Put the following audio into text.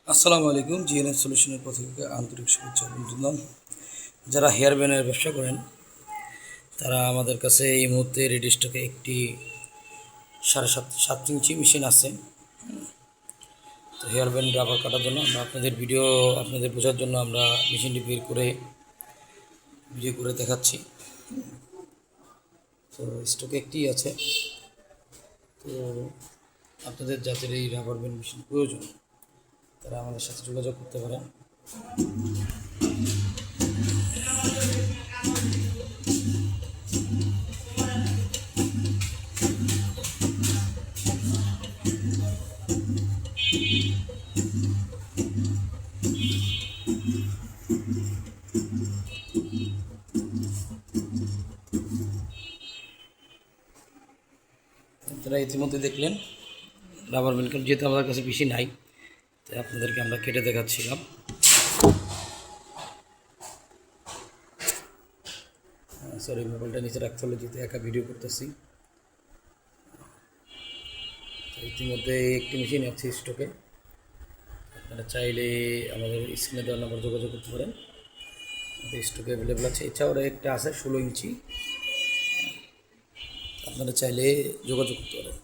আসসালামু আলাইকুম। জিএনএস সলিউশনের পক্ষ থেকে আন্তরিক শুভেচ্ছা বন্ধুগণ। যারা হেয়ার ব্যান্ডের ব্যবসা করেন তারা আমাদের কাছে এই মুহূর্তে রেডি স্টকে একটি 7.5 ইঞ্চি মেশিন আছে। তো হেয়ার ব্যান্ড রাবার কাটার জন্য আমরা আপনাদের বোঝার জন্য আমরা মেশিনটি বের করে ভিডিও করে দেখাচ্ছি। তো স্টকে একটি আছে। তো আপনাদের যাদের এই রাবার ব্যান্ড মেশিন প্রয়োজন তারা আমাদের সাথে যোগাযোগ করতে পারেন। আপনারা ইতিমধ্যে দেখলেন রাবার ব্যান্ড, যেহেতু আমাদের কাছে বেশি নাই তাই আপনাদেরকে আমরা কেটে দেখাচ্ছিলাম। সরি, মোবাইলটা নিচে রাখতে হলে যেহেতু একা ভিডিও করতেছি। ইতিমধ্যে একটি মেশিন আছে স্টকে। আপনারা চাইলে আমাদের স্ক্রিনে দেওয়ার নাম্বার যোগাযোগ করতে পারেন, আমাদের স্টকে অ্যাভেলেবেল আছে। এছাড়াও একটা আছে 16 ইঞ্চি, আপনারা চাইলে যোগাযোগ করতে পারেন।